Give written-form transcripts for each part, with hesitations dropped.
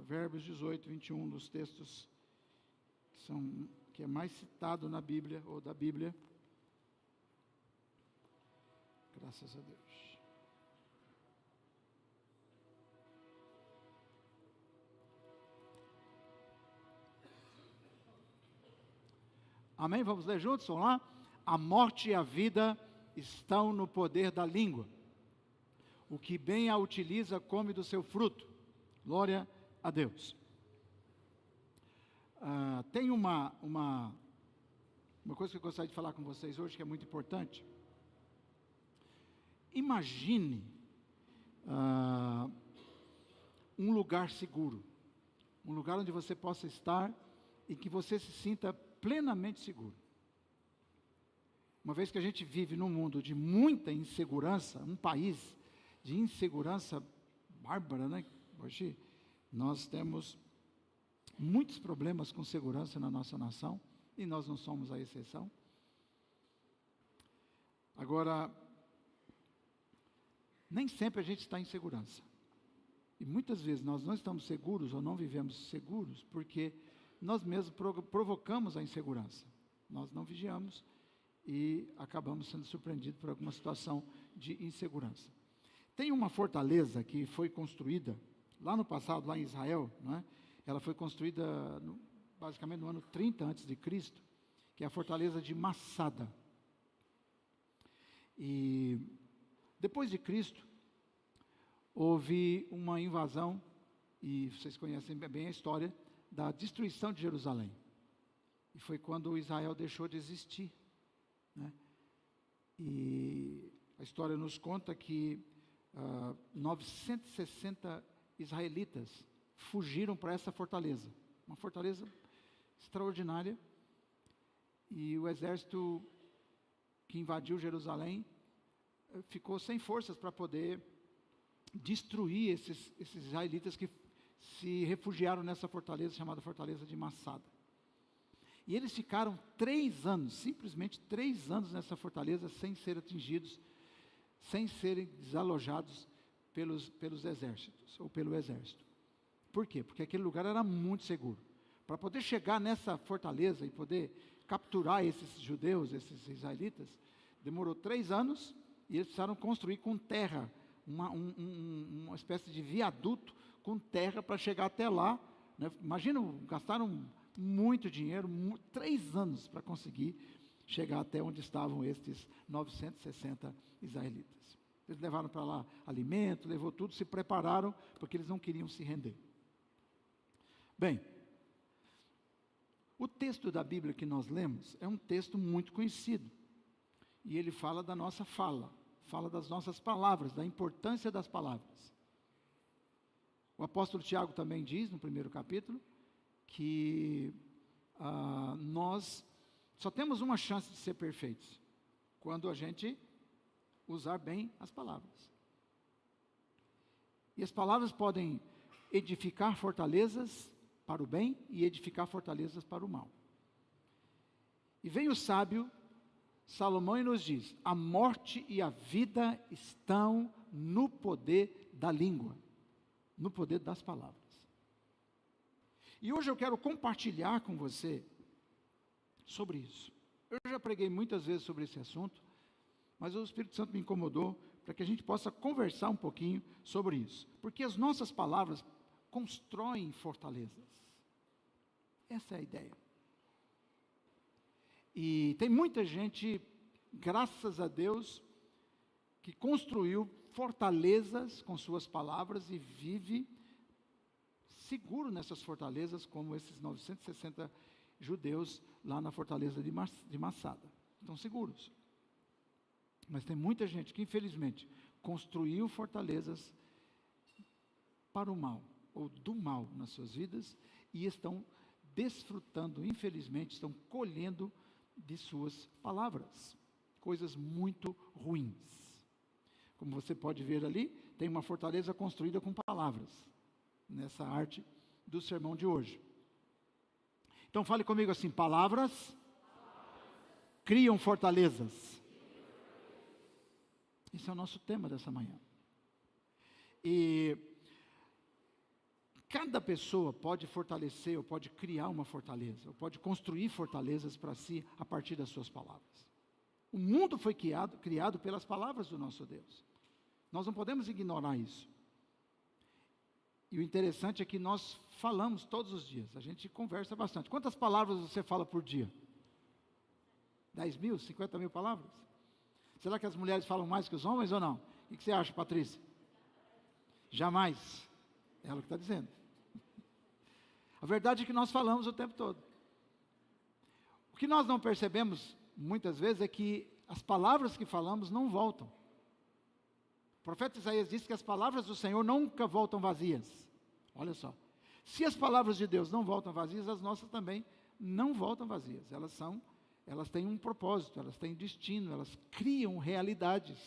Provérbios 18, 21, dos textos que é mais citado na Bíblia, ou da Bíblia. Graças a Deus. Amém? Vamos ler juntos? Vamos lá? A morte e a vida estão no poder da língua. O que bem a utiliza come do seu fruto. Glória a Deus. Tem uma coisa que eu gostaria de falar com vocês hoje, que é muito importante. Imagine um lugar seguro, um lugar onde você possa estar e que você se sinta plenamente seguro. Uma vez que a gente vive num mundo de muita insegurança, um país de insegurança bárbara, né? Hoje nós temos muitos problemas com segurança na nossa nação, e nós não somos a exceção. Agora, nem sempre a gente está em segurança. E muitas vezes nós não estamos seguros ou não vivemos seguros porque nós mesmos provocamos a insegurança. Nós não vigiamos e acabamos sendo surpreendidos por alguma situação de insegurança. Tem uma fortaleza que foi construída lá no passado, lá em Israel, não é? Ela foi construída basicamente no ano 30 a.C., que é a fortaleza de Massada. E depois de Cristo, houve uma invasão, e vocês conhecem bem a história, da destruição de Jerusalém. E foi quando Israel deixou de existir, né? E a história nos conta que 960 israelitas fugiram para essa fortaleza, uma fortaleza extraordinária, e o exército que invadiu Jerusalém ficou sem forças para poder destruir esses israelitas que se refugiaram nessa fortaleza chamada Fortaleza de Massada. E eles ficaram 3 anos, simplesmente 3 anos nessa fortaleza, sem ser atingidos, sem serem desalojados pelos exércitos, ou pelo exército. Por quê? Porque aquele lugar era muito seguro. Para poder chegar nessa fortaleza e poder capturar esses judeus, esses israelitas, demorou 3 anos, e eles precisaram construir com terra, uma espécie de viaduto com terra para chegar até lá, né? Imagina, gastaram muito dinheiro, 3 anos para conseguir chegar até onde estavam estes 960 israelitas. Eles levaram para lá alimento, levou tudo, se prepararam, porque eles não queriam se render. Bem, o texto da Bíblia que nós lemos é um texto muito conhecido, e ele fala da nossa fala das nossas palavras, da importância das palavras. O apóstolo Tiago também diz, no primeiro capítulo, que nós só temos uma chance de ser perfeitos, quando a gente usar bem as palavras. E as palavras podem edificar fortalezas para o bem e edificar fortalezas para o mal. E vem o sábio Salomão e nos diz: a morte e a vida estão no poder da língua, no poder das palavras. E hoje eu quero compartilhar com você sobre isso. Eu já preguei muitas vezes sobre esse assunto, mas o Espírito Santo me incomodou para que a gente possa conversar um pouquinho sobre isso. Porque as nossas palavras constroem fortalezas. Essa é a ideia. E tem muita gente, graças a Deus, que construiu fortalezas com suas palavras e vive seguro nessas fortalezas, como esses 960 judeus lá na fortaleza de Massada. Estão seguros. Mas tem muita gente que, infelizmente, construiu fortalezas para o mal, ou do mal nas suas vidas, e estão desfrutando, infelizmente, estão colhendo de suas palavras, coisas muito ruins. Como você pode ver ali, tem uma fortaleza construída com palavras, nessa arte do sermão de hoje. Então fale comigo assim: palavras criam fortalezas. Esse é o nosso tema dessa manhã. E Cada pessoa pode fortalecer, ou pode criar uma fortaleza, ou pode construir fortalezas para si a partir das suas palavras. O mundo foi criado pelas palavras do nosso Deus. Nós não podemos ignorar isso. E o interessante é que nós falamos todos os dias, a gente conversa bastante. Quantas palavras você fala por dia? 10 mil, 50 mil palavras? Será que as mulheres falam mais que os homens ou não? O que você acha, Patrícia? Jamais. É ela que está dizendo. A verdade é que nós falamos o tempo todo. O que nós não percebemos muitas vezes é que as palavras que falamos não voltam. O profeta Isaías disse que as palavras do Senhor nunca voltam vazias. Olha só. Se as palavras de Deus não voltam vazias, as nossas também não voltam vazias. Elas têm um propósito, elas têm destino, elas criam realidades,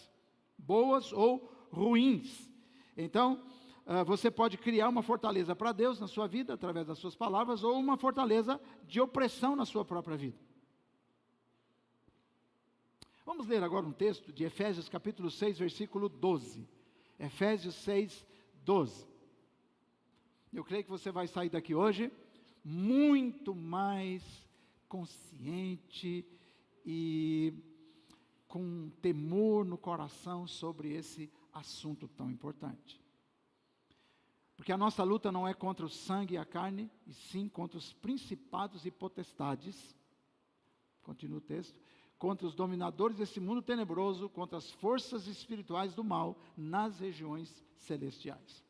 boas ou ruins. Então, você pode criar uma fortaleza para Deus na sua vida, através das suas palavras, ou uma fortaleza de opressão na sua própria vida. Vamos ler agora um texto de Efésios capítulo 6, versículo 12. Efésios 6, 12. Eu creio que você vai sair daqui hoje muito mais consciente e com temor no coração sobre esse assunto tão importante. Porque a nossa luta não é contra o sangue e a carne, e sim contra os principados e potestades. Continua o texto. Contra os dominadores desse mundo tenebroso, contra as forças espirituais do mal nas regiões celestiais.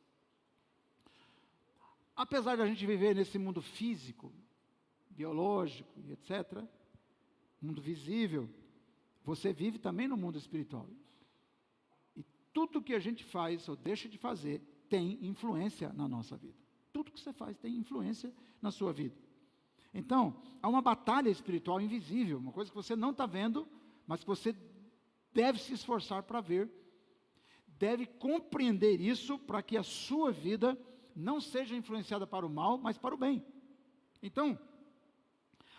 Apesar de a gente viver nesse mundo físico, biológico e etc., mundo visível, você vive também no mundo espiritual. E tudo que a gente faz ou deixa de fazer tem influência na nossa vida. Tudo que você faz tem influência na sua vida. Então, há uma batalha espiritual invisível, uma coisa que você não está vendo, mas que você deve se esforçar para ver, deve compreender isso para que a sua vida não seja influenciada para o mal, mas para o bem. Então,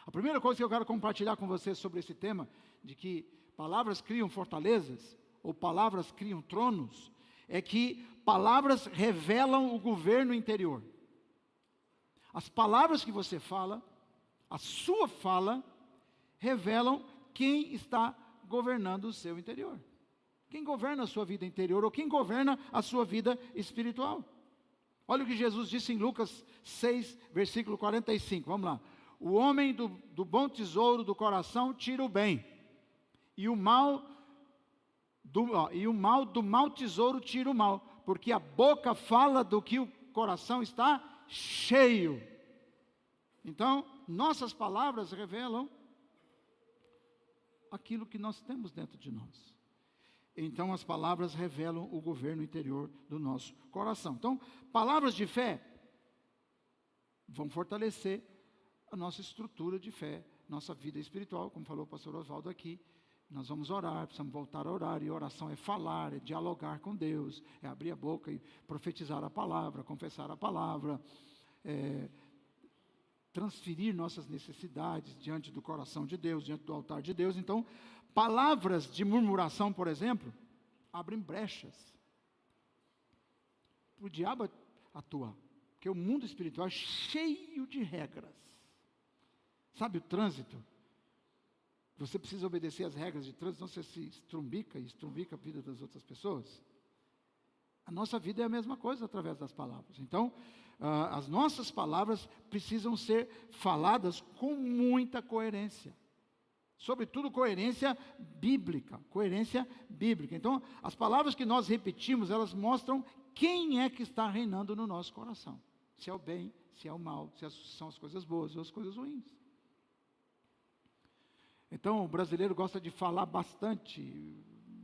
a primeira coisa que eu quero compartilhar com você sobre esse tema, de que palavras criam fortalezas, ou palavras criam tronos, é que palavras revelam o governo interior. As palavras que você fala, a sua fala, revelam quem está governando o seu interior. Quem governa a sua vida interior, ou quem governa a sua vida espiritual. Olha o que Jesus disse em Lucas 6, versículo 45, vamos lá. O homem do bom tesouro do coração tira o bem, e o mal do mau tesouro tira o mal, porque a boca fala do que o coração está cheio. Então, nossas palavras revelam aquilo que nós temos dentro de nós. Então, as palavras revelam o governo interior do nosso coração. Então, palavras de fé vão fortalecer a nossa estrutura de fé, nossa vida espiritual, como falou o pastor Oswaldo aqui. Nós vamos orar, precisamos voltar a orar, e oração é falar, é dialogar com Deus, é abrir a boca e profetizar a palavra, confessar a palavra, transferir nossas necessidades diante do coração de Deus, diante do altar de Deus. Então, palavras de murmuração, por exemplo, abrem brechas para o diabo atuar, porque o mundo espiritual é cheio de regras. Sabe o trânsito? Você precisa obedecer às regras de trânsito, senão você se estrumbica a vida das outras pessoas. A nossa vida é a mesma coisa através das palavras. Então, as nossas palavras precisam ser faladas com muita coerência. Sobretudo coerência bíblica. Então, as palavras que nós repetimos, elas mostram quem é que está reinando no nosso coração. Se é o bem, se é o mal, se são as coisas boas ou as coisas ruins. Então, o brasileiro gosta de falar bastante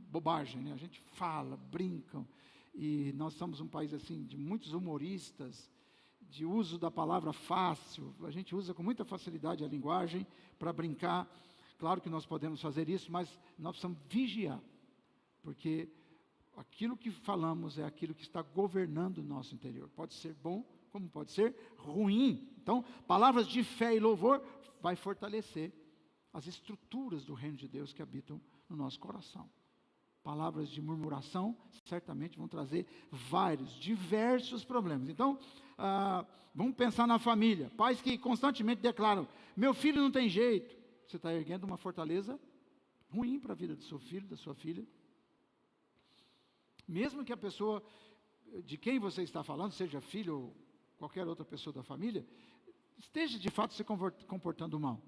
bobagem, né? A gente fala, brinca, e nós somos um país assim de muitos humoristas, de uso da palavra fácil. A gente usa com muita facilidade a linguagem para brincar. Claro que nós podemos fazer isso, mas nós precisamos vigiar, porque aquilo que falamos é aquilo que está governando o nosso interior. Pode ser bom, como pode ser ruim. Então, palavras de fé e louvor vai fortalecer as estruturas do reino de Deus que habitam no nosso coração. palavras de murmuração, certamente vão trazer diversos problemas. Então, vamos pensar na família. Pais que constantemente declaram, meu filho não tem jeito. Você está erguendo uma fortaleza ruim para a vida do seu filho, da sua filha. Mesmo que a pessoa de quem você está falando, seja filho ou qualquer outra pessoa da família, esteja de fato se comportando mal.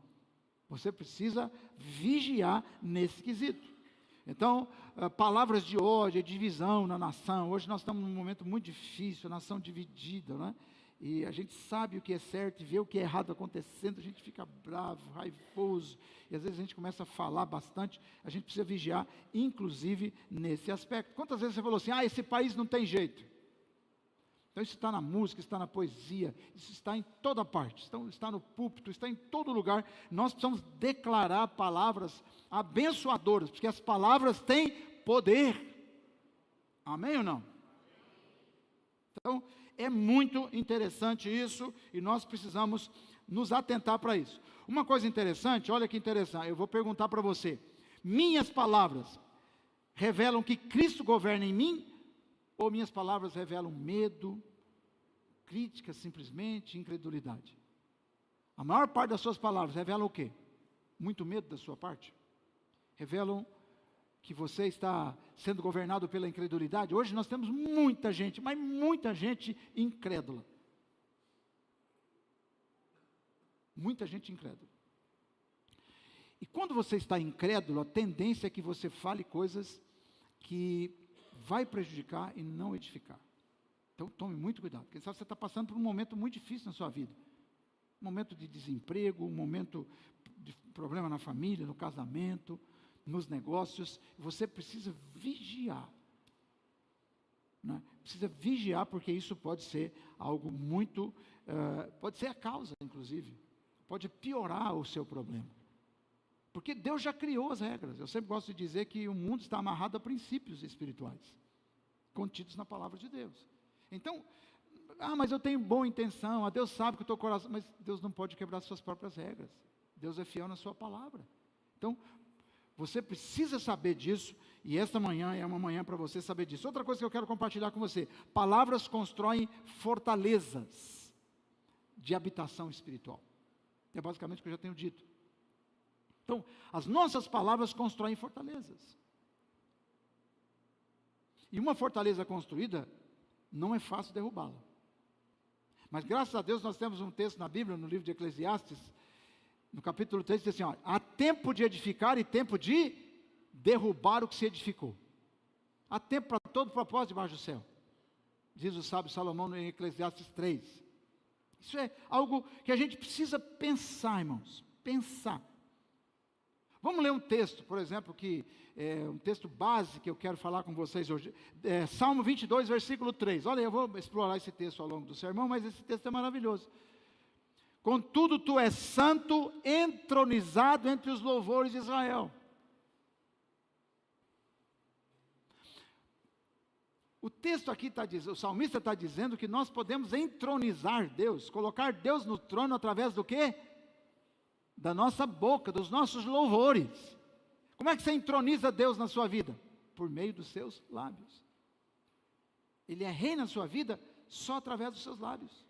Você precisa vigiar nesse quesito. Então, palavras de ódio, divisão na nação. Hoje nós estamos num momento muito difícil, a nação dividida, né? E a gente sabe o que é certo e vê o que é errado acontecendo, a gente fica bravo, raivoso, e às vezes a gente começa a falar bastante. A gente precisa vigiar, inclusive, nesse aspecto. Quantas vezes você falou assim, esse país não tem jeito? Então isso está na música, está na poesia, isso está em toda parte, está no púlpito, está em todo lugar. Nós precisamos declarar palavras abençoadoras, porque as palavras têm poder. Amém ou não? Então, é muito interessante isso, e nós precisamos nos atentar para isso. Uma coisa interessante, olha que interessante, eu vou perguntar para você, minhas palavras revelam que Cristo governa em mim, ou minhas palavras revelam medo, crítica simplesmente, incredulidade? A maior parte das suas palavras revelam o quê? Muito medo da sua parte? Revelam que você está sendo governado pela incredulidade? Hoje nós temos muita gente, mas muita gente incrédula. Muita gente incrédula. E quando você está incrédulo, a tendência é que você fale coisas que vai prejudicar e não edificar. Então tome muito cuidado, porque sabe, você está passando por um momento muito difícil na sua vida. Um momento de desemprego, um momento de problema na família, no casamento, nos negócios. Você precisa vigiar, né? Precisa vigiar, porque isso pode ser algo muito, pode ser a causa, inclusive, pode piorar o seu problema, porque Deus já criou as regras. Eu sempre gosto de dizer que o mundo está amarrado a princípios espirituais, contidos na palavra de Deus. Então, mas eu tenho boa intenção, Deus sabe que o teu coração, mas Deus não pode quebrar suas próprias regras. Deus é fiel na sua palavra. Então, você precisa saber disso, e esta manhã é uma manhã para você saber disso. Outra coisa que eu quero compartilhar com você: palavras constroem fortalezas de habitação espiritual. É basicamente o que eu já tenho dito. Então, as nossas palavras constroem fortalezas. E uma fortaleza construída, não é fácil derrubá-la. Mas graças a Deus nós temos um texto na Bíblia, no livro de Eclesiastes, no capítulo 3, diz assim, há tempo de edificar e tempo de derrubar o que se edificou. Há tempo para todo propósito debaixo do céu, diz o sábio Salomão em Eclesiastes 3. Isso é algo que a gente precisa pensar, irmãos, pensar. Vamos ler um texto, por exemplo, que é um texto base que eu quero falar com vocês hoje. Salmo 22, versículo 3. Olha, eu vou explorar esse texto ao longo do sermão, mas esse texto é maravilhoso. Contudo, tu és santo, entronizado entre os louvores de Israel. O texto aqui está dizendo, o salmista está dizendo que nós podemos entronizar Deus, colocar Deus no trono através do quê? Da nossa boca, dos nossos louvores. Como é que você entroniza Deus na sua vida? Por meio dos seus lábios. Ele é rei na sua vida só através dos seus lábios.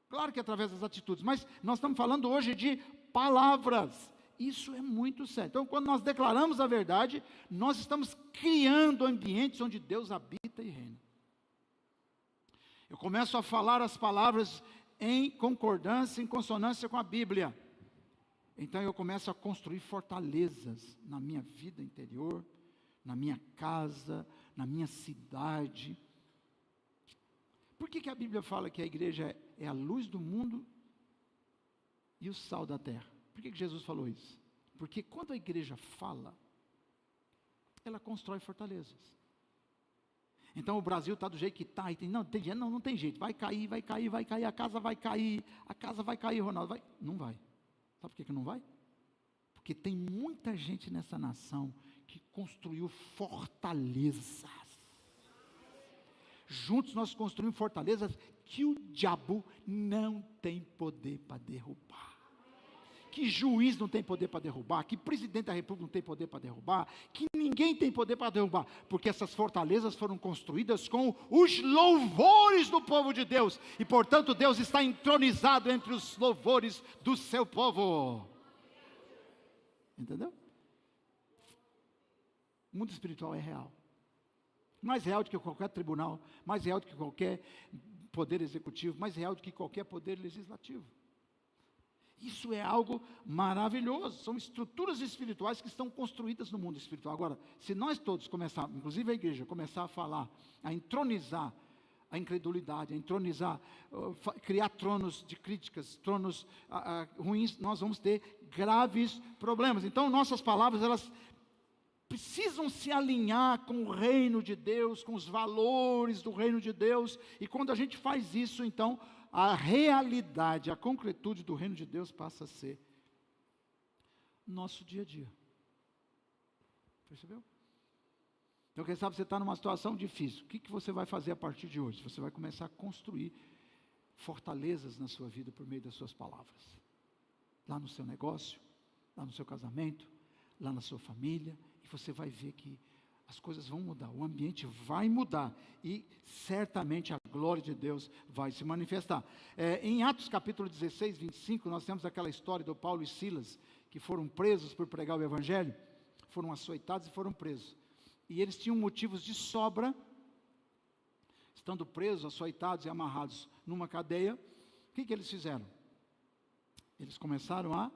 Claro que através das atitudes, mas nós estamos falando hoje de palavras. Isso é muito sério. Então, quando nós declaramos a verdade, nós estamos criando ambientes onde Deus habita e reina. Eu começo a falar as palavras em concordância, em consonância com a Bíblia. Então eu começo a construir fortalezas na minha vida interior, na minha casa, na minha cidade. Por que a Bíblia fala que a igreja é a luz do mundo e o sal da terra? Por que Jesus falou isso? Porque quando a igreja fala, ela constrói fortalezas. Então o Brasil está do jeito que está, não tem jeito, vai cair, a casa vai cair, Ronaldo, não vai. Sabe por que não vai? Porque tem muita gente nessa nação que construiu fortalezas. Juntos nós construímos fortalezas que o diabo não tem poder para derrubar. que juiz não tem poder para derrubar, que presidente da república não tem poder para derrubar, que ninguém tem poder para derrubar, porque essas fortalezas foram construídas com os louvores do povo de Deus, e portanto Deus está entronizado entre os louvores do seu povo. Entendeu? O mundo espiritual é real. Mais real do que qualquer tribunal, mais real do que qualquer poder executivo, mais real do que qualquer poder legislativo. Isso é algo maravilhoso. São estruturas espirituais que estão construídas no mundo espiritual. Agora, se nós todos começarmos, inclusive a igreja, começar a falar, a entronizar a incredulidade, a entronizar, criar tronos de críticas, tronos ruins, nós vamos ter graves problemas. Então, nossas palavras, elas precisam se alinhar com o reino de Deus, com os valores do reino de Deus, e quando a gente faz isso, então, a realidade, a concretude do reino de Deus passa a ser nosso dia a dia. Percebeu? Então, quem sabe você está numa situação difícil, o que você vai fazer a partir de hoje? Você vai começar a construir fortalezas na sua vida por meio das suas palavras, lá no seu negócio, lá no seu casamento, lá na sua família, e você vai ver que as coisas vão mudar, o ambiente vai mudar, e certamente a glória de Deus vai se manifestar. Em Atos capítulo 16, 25, nós temos aquela história do Paulo e Silas, que foram presos por pregar o evangelho, foram açoitados e foram presos, e eles tinham motivos de sobra, estando presos, açoitados e amarrados numa cadeia. O que eles fizeram? Eles começaram a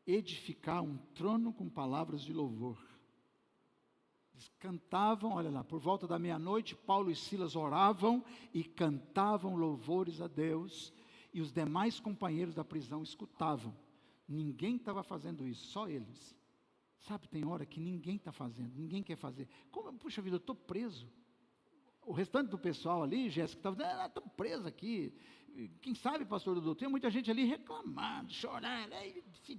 edificar um trono com palavras de louvor. Eles cantavam, olha lá, por volta da meia-noite, Paulo e Silas oravam e cantavam louvores a Deus, e os demais companheiros da prisão escutavam. Ninguém estava fazendo isso, só eles. Sabe, tem hora que ninguém está fazendo, ninguém quer fazer. Como, puxa vida, eu estou preso. O restante do pessoal ali, Jéssica, estava, estou preso aqui. Quem sabe, pastor Dudu, tem muita gente ali reclamando, chorando, esse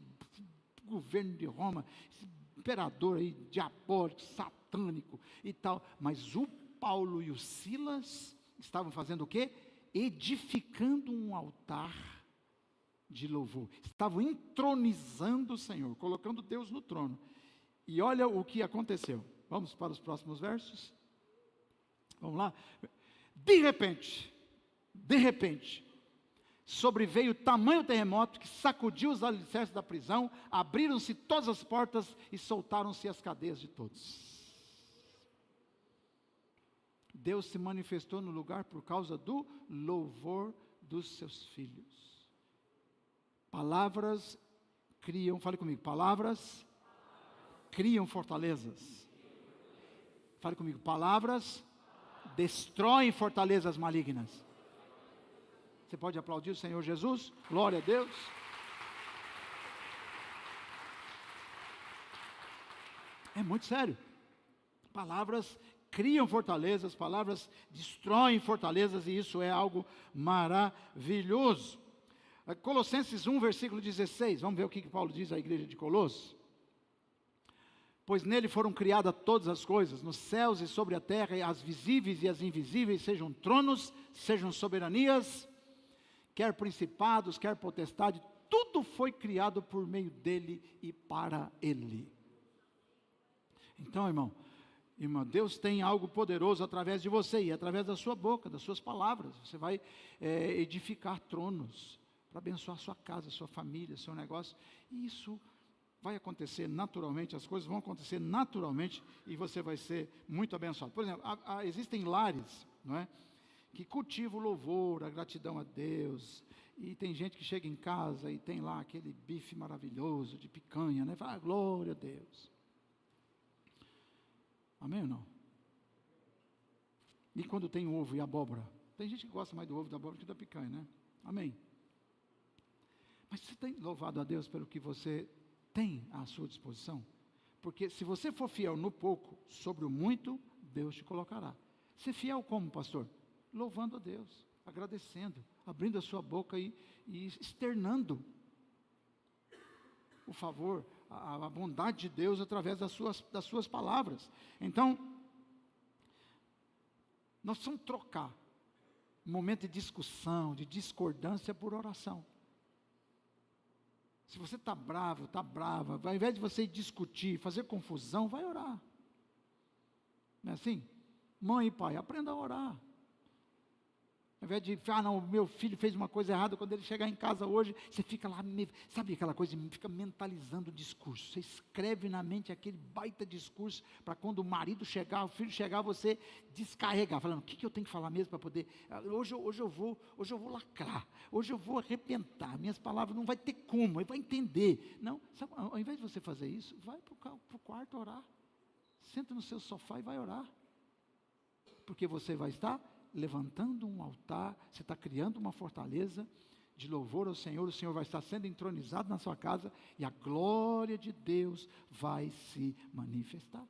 governo de Roma, esse imperador aí, diabólico, satânico e tal. Mas o Paulo e o Silas estavam fazendo o quê? Edificando um altar de louvor. Estavam entronizando o Senhor, colocando Deus no trono. E olha o que aconteceu. Vamos para os próximos versos? Vamos lá? De repente, sobreveio tamanho terremoto que sacudiu os alicerces da prisão, abriram-se todas as portas e soltaram-se as cadeias de todos. Deus se manifestou no lugar por causa do louvor dos seus filhos. Palavras criam, fale comigo, palavras criam fortalezas. Fale comigo, palavras destroem fortalezas malignas. Você pode aplaudir o Senhor Jesus? Glória a Deus. É muito sério. Palavras criam fortalezas, palavras destroem fortalezas, e isso é algo maravilhoso. Colossenses 1, versículo 16, vamos ver o que Paulo diz à igreja de Colossos. Pois nele foram criadas todas as coisas, nos céus e sobre a terra, as visíveis e as invisíveis, sejam tronos, sejam soberanias, quer principados, quer potestade, tudo foi criado por meio dele e para ele. Então, irmão, Deus tem algo poderoso através de você, e através da sua boca, das suas palavras, você vai edificar tronos, para abençoar a sua casa, a sua família, seu negócio, e isso vai acontecer naturalmente, as coisas vão acontecer naturalmente, e você vai ser muito abençoado. Por exemplo, existem lares, não é, que cultivam o louvor, a gratidão a Deus, e tem gente que chega em casa e tem lá aquele bife maravilhoso de picanha, né, fala, glória a Deus. Amém ou não? E quando tem ovo e abóbora? Tem gente que gosta mais do ovo e da abóbora que da picanha, né? Amém. Mas você tem louvado a Deus pelo que você tem à sua disposição? Porque se você for fiel no pouco, sobre o muito, Deus te colocará. Ser fiel como, pastor? Louvando a Deus, agradecendo, abrindo a sua boca e externando o favor, a bondade de Deus através das suas palavras. Então, nós precisamos trocar um momento de discussão, de discordância por oração. Se você está bravo, está brava, ao invés de você discutir, fazer confusão, vai orar. Não é assim? Mãe e pai, aprenda a orar. Ao invés de, não, meu filho fez uma coisa errada, quando ele chegar em casa hoje, você fica lá, sabe aquela coisa, fica mentalizando o discurso, você escreve na mente aquele baita discurso, para quando o marido chegar, o filho chegar, você descarregar, falando, o que eu tenho que falar mesmo para poder, hoje eu vou lacrar, hoje eu vou arrebentar, minhas palavras não vai ter como, ele vai entender. Não, sabe, ao invés de você fazer isso, vai para o quarto orar, senta no seu sofá e vai orar, porque você vai estar levantando um altar, você está criando uma fortaleza de louvor ao Senhor, o Senhor vai estar sendo entronizado na sua casa, e a glória de Deus vai se manifestar.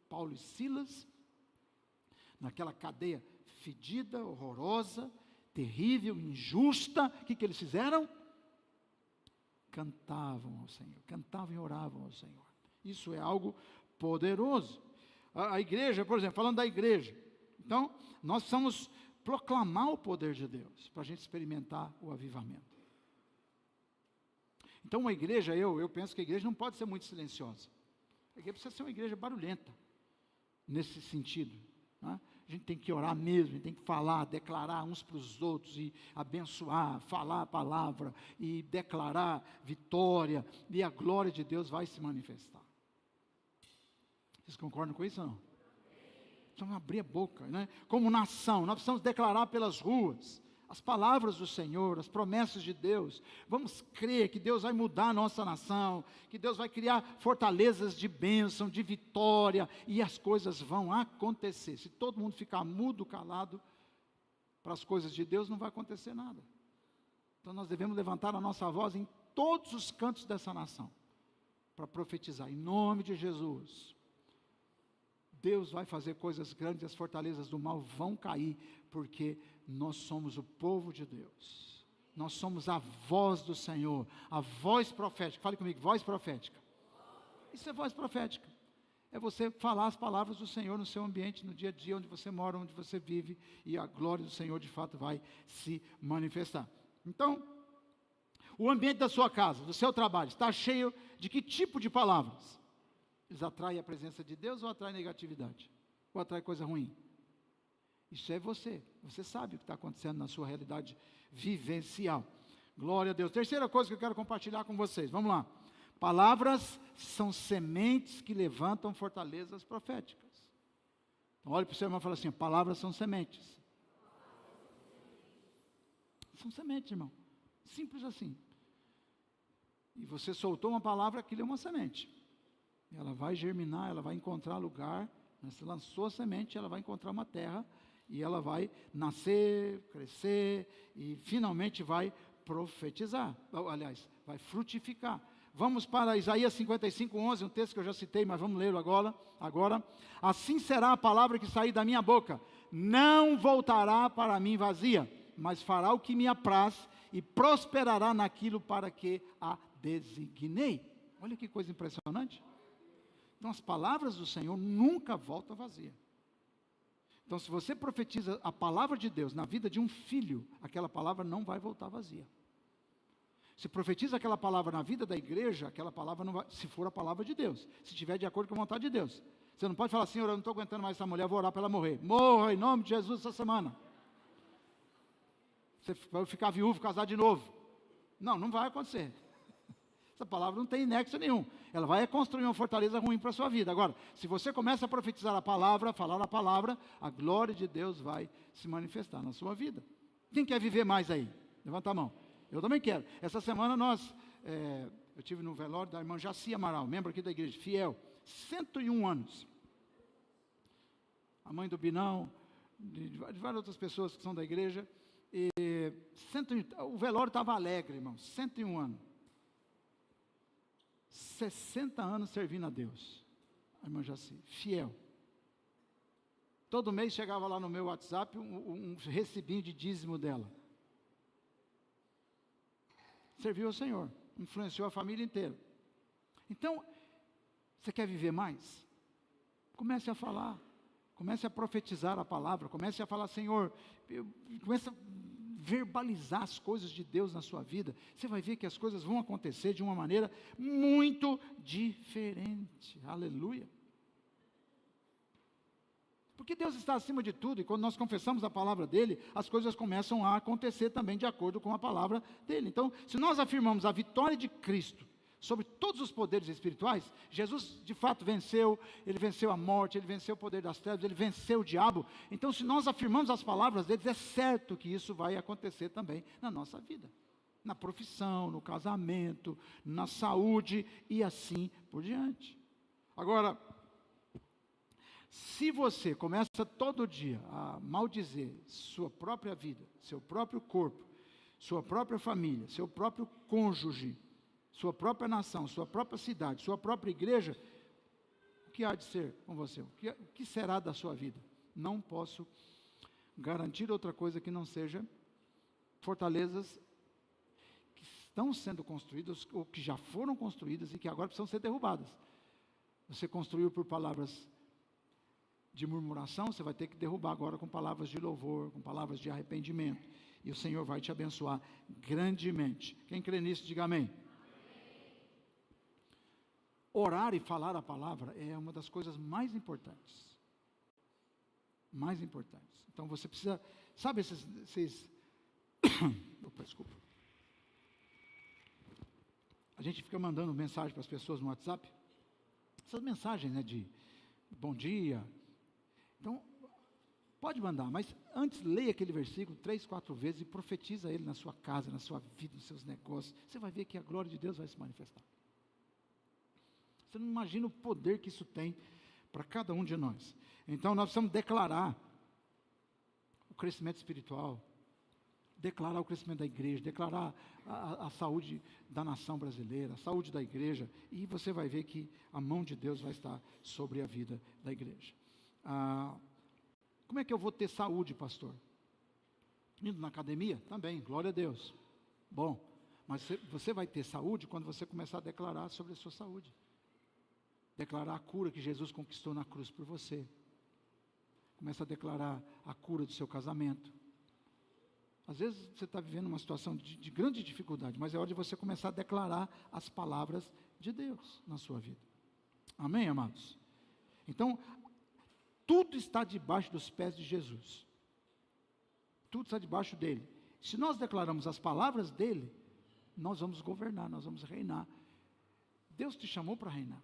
Paulo e Silas, naquela cadeia fedida, horrorosa, terrível, injusta, o que eles fizeram? Cantavam ao Senhor, cantavam e oravam ao Senhor. Isso é algo poderoso. A igreja, por exemplo, falando da igreja, então, nós precisamos proclamar o poder de Deus, para a gente experimentar o avivamento. Então, uma igreja, eu penso que a igreja não pode ser muito silenciosa. A igreja precisa ser uma igreja barulhenta, nesse sentido. Né? A gente tem que orar mesmo, a gente tem que falar, declarar uns para os outros, e abençoar, falar a palavra, e declarar vitória, e a glória de Deus vai se manifestar. Vocês concordam com isso ou não? Precisamos abrir a boca, né? Como nação, nós precisamos declarar pelas ruas as palavras do Senhor, as promessas de Deus. Vamos crer que Deus vai mudar a nossa nação, que Deus vai criar fortalezas de bênção, de vitória, e as coisas vão acontecer. Se todo mundo ficar mudo, calado para as coisas de Deus, não vai acontecer nada. Então nós devemos levantar a nossa voz em todos os cantos dessa nação, para profetizar, em nome de Jesus. Deus vai fazer coisas grandes, as fortalezas do mal vão cair, porque nós somos o povo de Deus, nós somos a voz do Senhor, a voz profética. Fale comigo, voz profética. Isso é voz profética, é você falar as palavras do Senhor no seu ambiente, no dia a dia, onde você mora, onde você vive, e a glória do Senhor de fato vai se manifestar. Então, o ambiente da sua casa, do seu trabalho, está cheio de que tipo de palavras? Eles atraem a presença de Deus ou atraem negatividade? Ou atraem coisa ruim? Isso é você. Você sabe o que está acontecendo na sua realidade vivencial. Glória a Deus. Terceira coisa que eu quero compartilhar com vocês. Vamos lá. Palavras são sementes que levantam fortalezas proféticas. Então olhe para o seu irmão e fala assim, palavras são sementes. São sementes, irmão. Simples assim. E você soltou uma palavra, aquilo é uma semente. Ela vai germinar, ela vai encontrar lugar, você lançou a semente, ela vai encontrar uma terra, e ela vai nascer, crescer, e finalmente vai profetizar, aliás, vai frutificar. Vamos para Isaías 55:11, um texto que eu já citei, mas vamos lê-lo agora. Assim será a palavra que sair da minha boca, não voltará para mim vazia, mas fará o que me apraz, e prosperará naquilo para que a designei. Olha que coisa impressionante. Então, as palavras do Senhor nunca voltam vazia. Então, se você profetiza a palavra de Deus na vida de um filho, aquela palavra não vai voltar vazia. Se profetiza aquela palavra na vida da igreja, aquela palavra não vai, se for a palavra de Deus, se estiver de acordo com a vontade de Deus. Você não pode falar, Senhor, eu não estou aguentando mais essa mulher, vou orar para ela morrer. Morra em nome de Jesus essa semana. Você vai ficar viúvo, casar de novo. Não vai acontecer. Essa palavra não tem nexo nenhum. Ela vai construir uma fortaleza ruim para a sua vida. Agora, se você começa a profetizar a palavra, falar a palavra, a glória de Deus vai se manifestar na sua vida. Quem quer viver mais aí? Levanta a mão. Eu também quero. Essa semana eu tive no velório da irmã Jaci Amaral, membro aqui da igreja, fiel, 101 anos. A mãe do Binão, de várias outras pessoas que são da igreja. O velório estava alegre, irmão, 101 anos. 60 anos servindo a Deus, a irmã Jaci, fiel. Todo mês chegava lá no meu WhatsApp um recibinho de dízimo dela. Serviu ao Senhor, influenciou a família inteira. Então, você quer viver mais? Comece a falar, comece a profetizar a palavra, comece a falar, Senhor, comece a verbalizar as coisas de Deus na sua vida, você vai ver que as coisas vão acontecer de uma maneira muito diferente. Aleluia. Porque Deus está acima de tudo, e quando nós confessamos a palavra dEle, as coisas começam a acontecer também de acordo com a palavra dEle. Então, se nós afirmamos a vitória de Cristo sobre todos os poderes espirituais, Jesus de fato venceu, Ele venceu a morte, Ele venceu o poder das trevas, Ele venceu o diabo. Então, se nós afirmamos as palavras dEle, é certo que isso vai acontecer também na nossa vida. Na profissão, no casamento, na saúde e assim por diante. Agora, se você começa todo dia a maldizer sua própria vida, seu próprio corpo, sua própria família, seu próprio cônjuge, sua própria nação, sua própria cidade, sua própria igreja, o que há de ser com você? O que será da sua vida? Não posso garantir outra coisa que não seja fortalezas que estão sendo construídas ou que já foram construídas e que agora precisam ser derrubadas. Você construiu por palavras de murmuração, você vai ter que derrubar agora com palavras de louvor, com palavras de arrependimento, e o Senhor vai te abençoar grandemente. Quem crê nisso, diga amém. Orar e falar a palavra é uma das coisas mais importantes. Mais importantes. Então você precisa, sabe esses opa, desculpa. A gente fica mandando mensagem para as pessoas no WhatsApp, essas mensagens, né, de bom dia. Então, pode mandar, mas antes leia aquele versículo 3, 4 vezes e profetiza ele na sua casa, na sua vida, nos seus negócios. Você vai ver que a glória de Deus vai se manifestar. Você não imagina o poder que isso tem para cada um de nós. Então, nós precisamos declarar o crescimento espiritual, declarar o crescimento da igreja, declarar a saúde da nação brasileira, a saúde da igreja, e você vai ver que a mão de Deus vai estar sobre a vida da igreja. Como é que eu vou ter saúde, pastor? Indo na academia? Também, glória a Deus. Bom, mas você vai ter saúde quando você começar a declarar sobre a sua saúde. Declarar a cura que Jesus conquistou na cruz por você. Começa a declarar a cura do seu casamento. Às vezes você está vivendo uma situação de grande dificuldade, mas é hora de você começar a declarar as palavras de Deus na sua vida. Amém, amados? Então, tudo está debaixo dos pés de Jesus. Tudo está debaixo dele. Se nós declaramos as palavras dele, nós vamos governar, nós vamos reinar. Deus te chamou para reinar.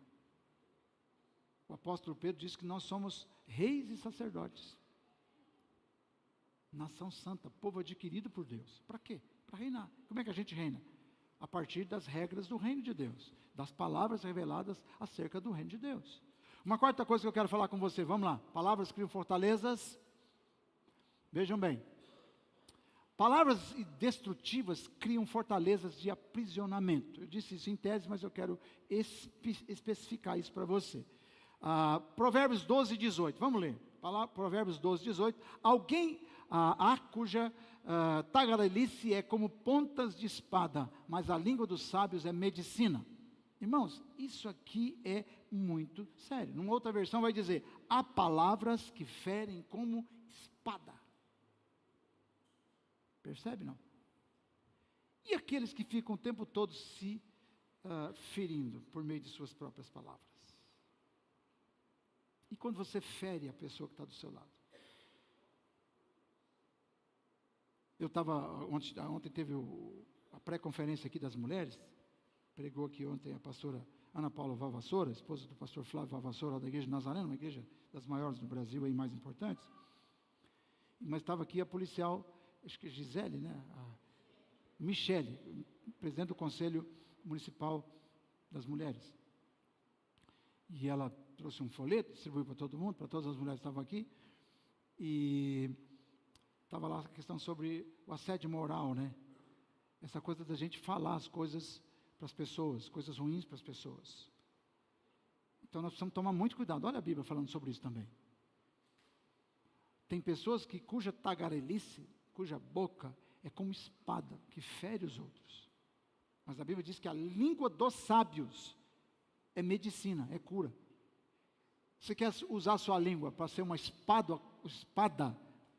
O apóstolo Pedro disse que nós somos reis e sacerdotes. Nação santa, povo adquirido por Deus. Para quê? Para reinar. Como é que a gente reina? A partir das regras do reino de Deus, das palavras reveladas acerca do reino de Deus. Uma quarta coisa que eu quero falar com você, vamos lá. Palavras criam fortalezas. Vejam bem. Palavras destrutivas criam fortalezas de aprisionamento. Eu disse isso em tese, mas eu quero especificar isso para você. Provérbios 12, 18. Vamos ler. Provérbios 12, 18. Alguém cuja tagarelice é como pontas de espada, mas a língua dos sábios é medicina. Irmãos, isso aqui é muito sério. Numa outra versão vai dizer, há palavras que ferem como espada. Percebe, não? E aqueles que ficam o tempo todo se ferindo por meio de suas próprias palavras? E quando você fere a pessoa que está do seu lado? Eu estava, ontem teve a pré-conferência aqui das mulheres, pregou aqui ontem a pastora Ana Paula Valvassoura, esposa do pastor Flávio Valvassoura, da igreja de Nazareno, uma igreja das maiores do Brasil e mais importantes. Mas estava aqui a policial, acho que Gisele, né? A Michele, presidente do Conselho Municipal das Mulheres. E ela trouxe um folheto, distribuiu para todo mundo, para todas as mulheres que estavam aqui, e estava lá a questão sobre o assédio moral, né? Essa coisa da gente falar as coisas para as pessoas, coisas ruins para as pessoas. Então nós precisamos tomar muito cuidado. Olha a Bíblia falando sobre isso também. Tem pessoas cuja tagarelice, cuja boca é como espada, que fere os outros. Mas a Bíblia diz que a língua dos sábios é medicina, é cura. Você quer usar a sua língua para ser uma espada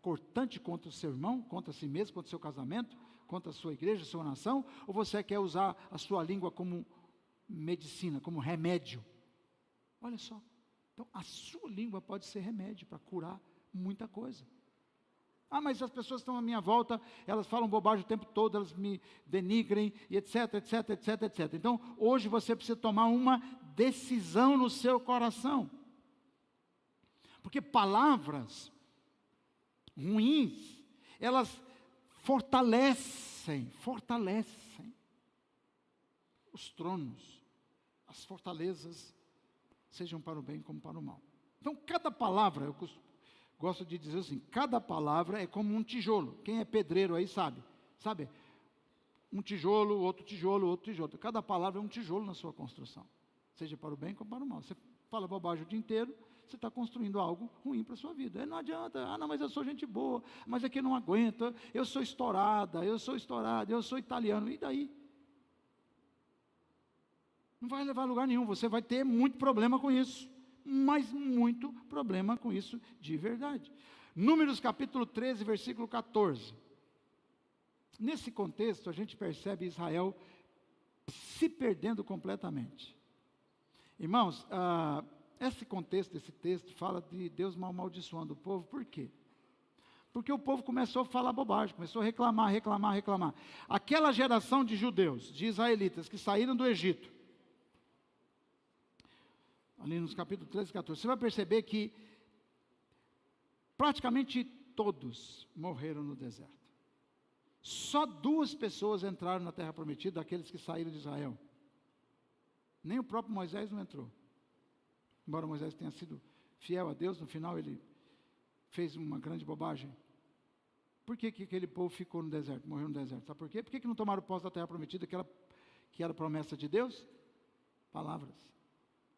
cortante contra o seu irmão, contra si mesmo, contra o seu casamento, contra a sua igreja, a sua nação? Ou você quer usar a sua língua como medicina, como remédio? Olha só. Então, a sua língua pode ser remédio para curar muita coisa. Mas as pessoas estão à minha volta, elas falam bobagem o tempo todo, elas me denigrem, e etc, etc, etc, etc. Então, hoje você precisa tomar uma decisão no seu coração. Porque palavras ruins, elas fortalecem os tronos, as fortalezas, sejam para o bem como para o mal. Então, cada palavra, eu gosto de dizer assim, cada palavra é como um tijolo. Quem é pedreiro aí sabe? Um tijolo, outro tijolo, outro tijolo. Cada palavra é um tijolo na sua construção, seja para o bem como para o mal. Você fala bobagem o dia inteiro, você está construindo algo ruim para a sua vida. Não adianta, não, mas eu sou gente boa, mas aqui não aguenta, eu sou estourado, eu sou italiano, e daí? Não vai levar a lugar nenhum, você vai ter muito problema com isso, mas muito problema com isso de verdade. Números capítulo 13, versículo 14. Nesse contexto, a gente percebe Israel se perdendo completamente. Irmãos, esse contexto desse texto fala de Deus amaldiçoando o povo. Por quê? Porque o povo começou a falar bobagem, começou a reclamar. Aquela geração de judeus, de israelitas, que saíram do Egito, ali nos capítulos 13 e 14, você vai perceber que praticamente todos morreram no deserto. Só 2 pessoas entraram na terra prometida, daqueles que saíram de Israel. Nem o próprio Moisés não entrou. Embora Moisés tenha sido fiel a Deus, no final ele fez uma grande bobagem. Por que aquele povo ficou no deserto, morreu no deserto? Sabe por quê? Por que não tomaram posse da terra prometida, que era promessa de Deus? Palavras.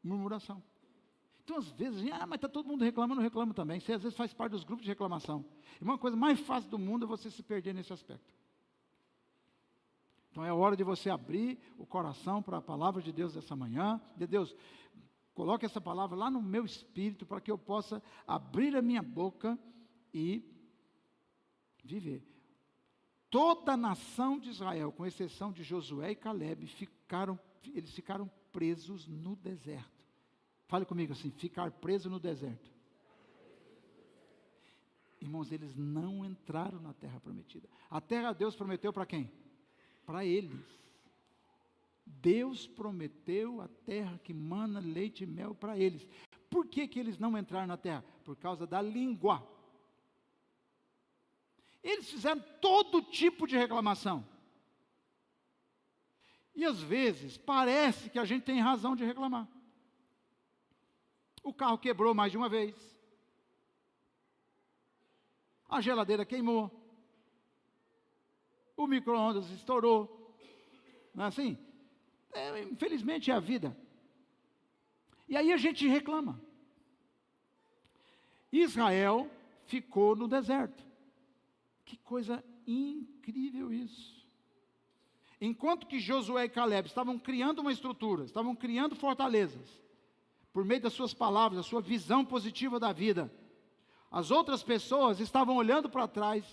Murmuração. Então, às vezes, mas está todo mundo reclamando, eu reclamo também. Você, às vezes, faz parte dos grupos de reclamação. E uma coisa mais fácil do mundo é você se perder nesse aspecto. Então, é hora de você abrir o coração para a palavra de Deus dessa manhã. De Deus, coloque essa palavra lá no meu espírito, para que eu possa abrir a minha boca e viver. Toda a nação de Israel, com exceção de Josué e Calebe, eles ficaram presos no deserto. Fale comigo assim, ficar preso no deserto. Irmãos, eles não entraram na terra prometida. A terra Deus prometeu para quem? Para eles. Deus prometeu a terra que mana leite e mel para eles. Por que eles não entraram na terra? Por causa da língua. Eles fizeram todo tipo de reclamação. E às vezes parece que a gente tem razão de reclamar. O carro quebrou mais de uma vez. A geladeira queimou. O micro-ondas estourou. Não é assim? Infelizmente é a vida. E aí a gente reclama. Israel ficou no deserto. Que coisa incrível isso. Enquanto que Josué e Calebe estavam criando uma estrutura, estavam criando fortalezas, por meio das suas palavras, da sua visão positiva da vida, as outras pessoas estavam olhando para trás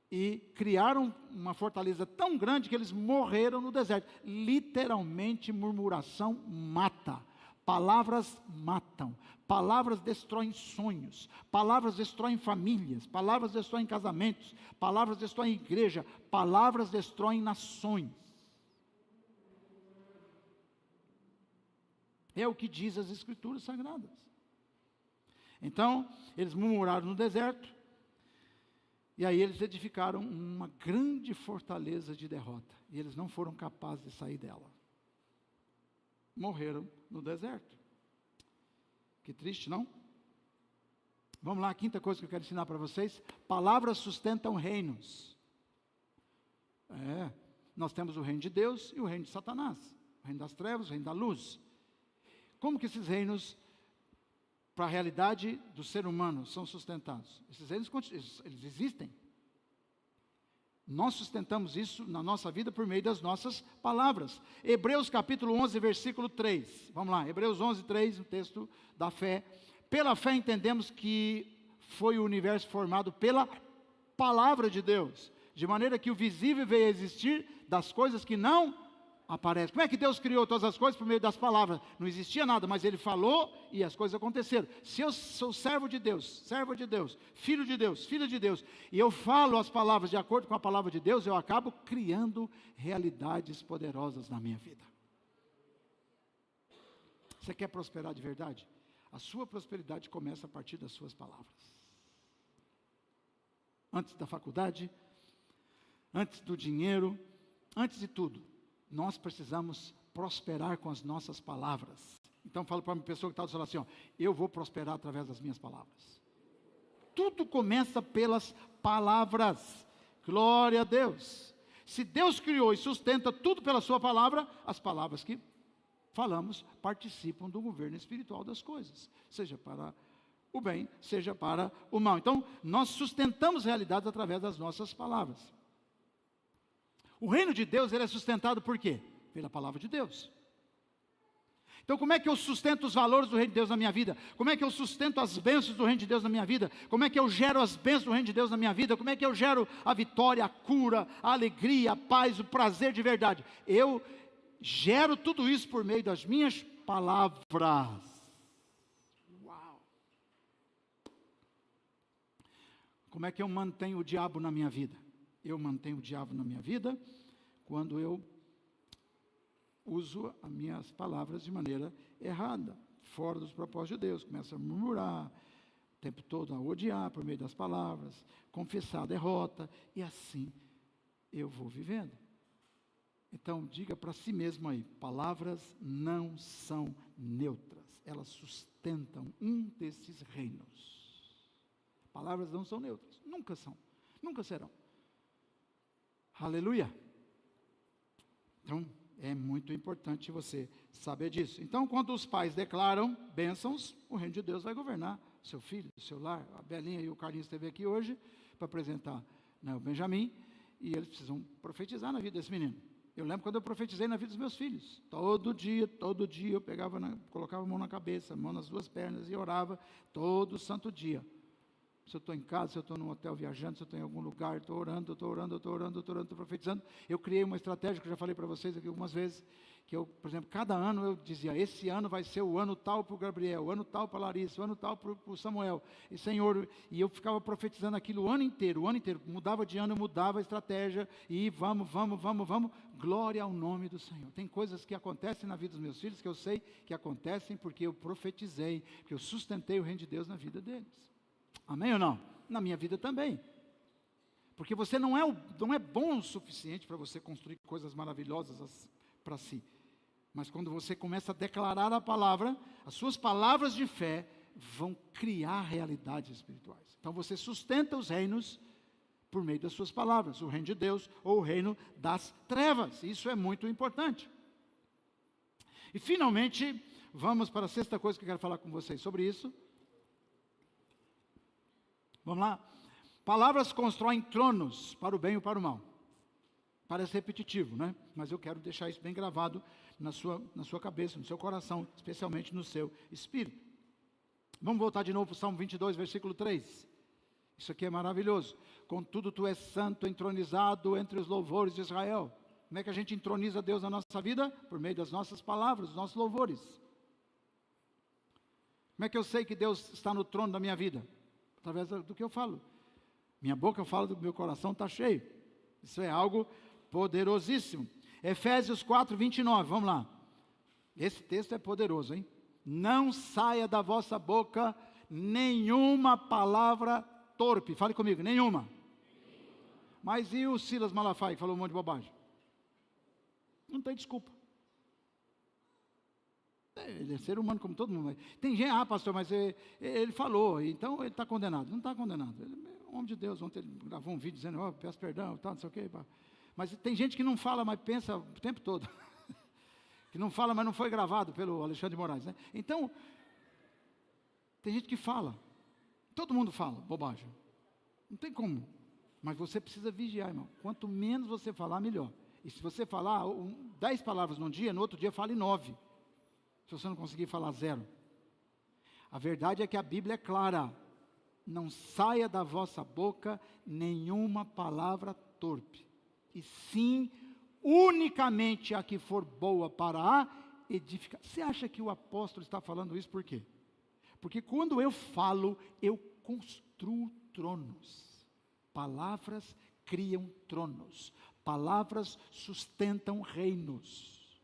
e criaram uma fortaleza tão grande que eles morreram no deserto. Literalmente, murmuração mata. Palavras matam. Palavras destroem sonhos. Palavras destroem famílias. Palavras destroem casamentos. Palavras destroem igreja. Palavras destroem nações. É o que diz as Escrituras Sagradas. Então, eles murmuraram no deserto, e aí eles edificaram uma grande fortaleza de derrota, e eles não foram capazes de sair dela. Morreram no deserto. Que triste, não? Vamos lá, a quinta coisa que eu quero ensinar para vocês: palavras sustentam reinos. Nós temos o reino de Deus e o reino de Satanás, o reino das trevas, o reino da luz. Como que esses reinos, para a realidade do ser humano, são sustentados? Esses reinos, eles existem. Nós sustentamos isso na nossa vida por meio das nossas palavras. Hebreus capítulo 11, versículo 3. Vamos lá, Hebreus 11, 3, um texto da fé. Pela fé entendemos que foi o universo formado pela palavra de Deus, de maneira que o visível veio a existir das coisas que não aparecem. Como é que Deus criou todas as coisas? Por meio das palavras. Não existia nada, mas Ele falou e as coisas aconteceram. Se eu sou servo de Deus, filho de Deus, filha de Deus, e eu falo as palavras de acordo com a palavra de Deus, eu acabo criando realidades poderosas na minha vida. Você quer prosperar de verdade? A sua prosperidade começa a partir das suas palavras. Antes da faculdade, antes do dinheiro, antes de tudo, nós precisamos prosperar com as nossas palavras. Então falo para uma pessoa que está do seu lado assim, ó, eu vou prosperar através das minhas palavras. Tudo começa pelas palavras. Glória a Deus. Se Deus criou e sustenta tudo pela sua palavra, as palavras que falamos participam do governo espiritual das coisas, seja para o bem, seja para o mal. Então, nós sustentamos realidades através das nossas palavras. O reino de Deus, ele é sustentado por quê? Pela palavra de Deus. Então, como é que eu sustento os valores do reino de Deus na minha vida? Como é que eu sustento as bênçãos do reino de Deus na minha vida? Como é que eu gero as bênçãos do reino de Deus na minha vida? Como é que eu gero a vitória, a cura, a alegria, a paz, o prazer de verdade? Eu gero tudo isso por meio das minhas palavras. Uau! Como é que eu mantenho o diabo na minha vida? Eu mantenho o diabo na minha vida quando eu uso as minhas palavras de maneira errada, fora dos propósitos de Deus. Começo a murmurar o tempo todo, a odiar por meio das palavras, confessar a derrota, e assim eu vou vivendo. Então, diga para si mesmo aí, palavras não são neutras, elas sustentam um desses reinos. Palavras não são neutras, nunca são, nunca serão. Aleluia! Então, é muito importante você saber disso. Então, quando os pais declaram bênçãos, o reino de Deus vai governar seu filho, seu lar. A Belinha e o Carlinhos esteve aqui hoje para apresentar, né, o Benjamin, e eles precisam profetizar na vida desse menino. Eu lembro quando eu profetizei na vida dos meus filhos. Todo dia eu pegava, colocava a mão na cabeça, a mão nas duas pernas e orava todo santo dia. Se eu estou em casa, se eu estou num hotel viajando, se eu estou em algum lugar, estou orando, estou profetizando. Eu criei uma estratégia que eu já falei para vocês aqui algumas vezes, que eu, por exemplo, cada ano eu dizia, esse ano vai ser o ano tal para o Gabriel, o ano tal para a Larissa, o ano tal para o Samuel, e Senhor, e eu ficava profetizando aquilo o ano inteiro, mudava de ano, mudava a estratégia, e vamos, glória ao nome do Senhor. Tem coisas que acontecem na vida dos meus filhos, que eu sei que acontecem porque eu profetizei, porque eu sustentei o reino de Deus na vida deles. Amém ou não? Na minha vida também. Porque você não é bom o suficiente para você construir coisas maravilhosas para si. Mas quando você começa a declarar a palavra, as suas palavras de fé vão criar realidades espirituais. Então você sustenta os reinos por meio das suas palavras, o reino de Deus ou o reino das trevas. Isso é muito importante. E finalmente, vamos para a sexta coisa que eu quero falar com vocês sobre isso. Vamos lá? Palavras constroem tronos para o bem ou para o mal. Parece repetitivo, né? Mas eu quero deixar isso bem gravado na sua cabeça, no seu coração, especialmente no seu espírito. Vamos voltar de novo para o Salmo 22, versículo 3. Isso aqui é maravilhoso. Contudo, tu és santo, entronizado entre os louvores de Israel. Como é que a gente entroniza Deus na nossa vida? Por meio das nossas palavras, dos nossos louvores. Como é que eu sei que Deus está no trono da minha vida? Através do que eu falo. Minha boca eu falo, do meu coração está cheio. Isso é algo poderosíssimo. Efésios 4, 29, vamos lá. Esse texto é poderoso, hein? Não saia da vossa boca nenhuma palavra torpe. Fale comigo, nenhuma. Mas e o Silas Malafaia, que falou um monte de bobagem? Não tem desculpa. Ele é ser humano como todo mundo. Tem gente, pastor, mas ele falou, então ele está condenado. Não está condenado. Ele é um homem de Deus. Ontem ele gravou um vídeo dizendo, peço perdão, tal, não sei o quê. Mas tem gente que não fala, mas pensa o tempo todo. Que não fala, mas não foi gravado pelo Alexandre de Moraes, né? Então, tem gente que fala. Todo mundo fala bobagem. Não tem como. Mas você precisa vigiar, irmão. Quanto menos você falar, melhor. E se você falar 10 palavras num dia, no outro dia fale 9. Se você não conseguir falar 0. A verdade é que a Bíblia é clara. não saia da vossa boca nenhuma palavra torpe, e sim, unicamente a que for boa para a edificar. Você acha que o apóstolo está falando isso por quê? Porque quando eu falo, eu construo tronos. Palavras criam tronos. Palavras sustentam reinos.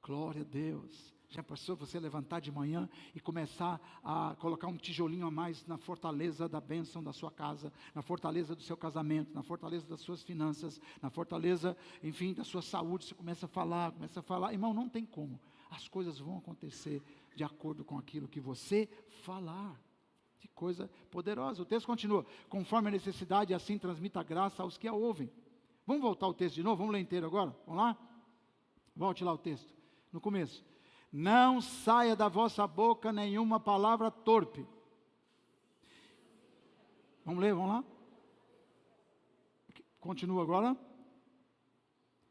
Glória a Deus. Já pensou você levantar de manhã e começar a colocar um tijolinho a mais na fortaleza da bênção da sua casa, na fortaleza do seu casamento, na fortaleza das suas finanças, na fortaleza, enfim, da sua saúde. Você começa a falar. Irmão, não tem como. As coisas vão acontecer de acordo com aquilo que você falar. Que coisa poderosa. O texto continua. Conforme a necessidade, assim transmita a graça aos que a ouvem. Vamos voltar ao texto de novo? Vamos ler inteiro agora? Vamos lá? Volte lá o texto. No começo. Não saia da vossa boca nenhuma palavra torpe. Vamos ler, vamos lá? Continua agora.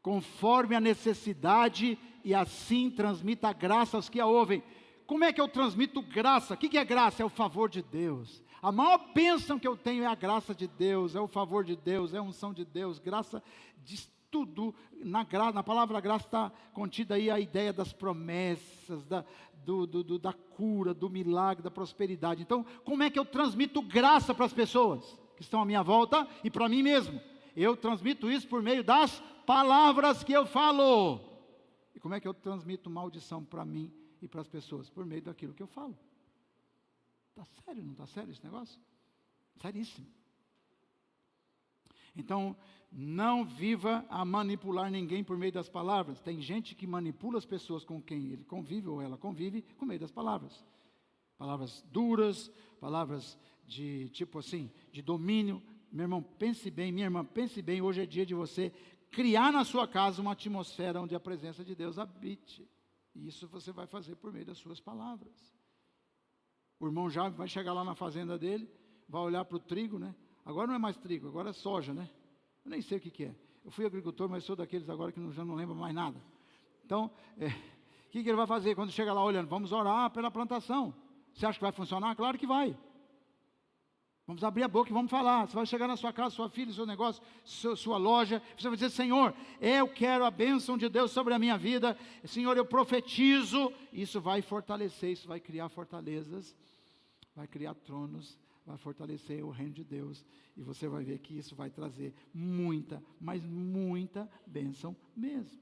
Conforme a necessidade, e assim transmita a graça aos que a ouvem. Como é que eu transmito graça? O que é graça? É o favor de Deus. A maior bênção que eu tenho é a graça de Deus, é o favor de Deus, é a unção de Deus. Graça diz tudo. Na palavra graça está contida aí a ideia das promessas, da cura, do milagre, da prosperidade. Então, como é que eu transmito graça para as pessoas que estão à minha volta e para mim mesmo? Eu transmito isso por meio das palavras que eu falo. E como é que eu transmito maldição para mim e para as pessoas? Por meio daquilo que eu falo. Está sério, não está sério esse negócio? Seríssimo. Então, não viva a manipular ninguém por meio das palavras. Tem gente que manipula as pessoas com quem ele convive ou ela convive por meio das palavras. Palavras duras, palavras de tipo assim, de domínio. Meu irmão, pense bem, minha irmã, pense bem, hoje é dia de você criar na sua casa uma atmosfera onde a presença de Deus habite. E isso você vai fazer por meio das suas palavras. O irmão já vai chegar lá na fazenda dele, vai olhar para o trigo, né? Agora não é mais trigo, agora é soja, né? Eu nem sei o que é. Eu fui agricultor, mas sou daqueles agora que já não lembro mais nada. Então, o que ele vai fazer quando chega lá olhando? Vamos orar pela plantação. Você acha que vai funcionar? Claro que vai. Vamos abrir a boca e vamos falar. Você vai chegar na sua casa, sua filha, seu negócio, sua loja. Você vai dizer, Senhor, eu quero a bênção de Deus sobre a minha vida. Senhor, eu profetizo. Isso vai fortalecer, isso vai criar fortalezas, vai criar tronos, vai fortalecer o reino de Deus. E você vai ver que isso vai trazer muita, mas muita bênção mesmo.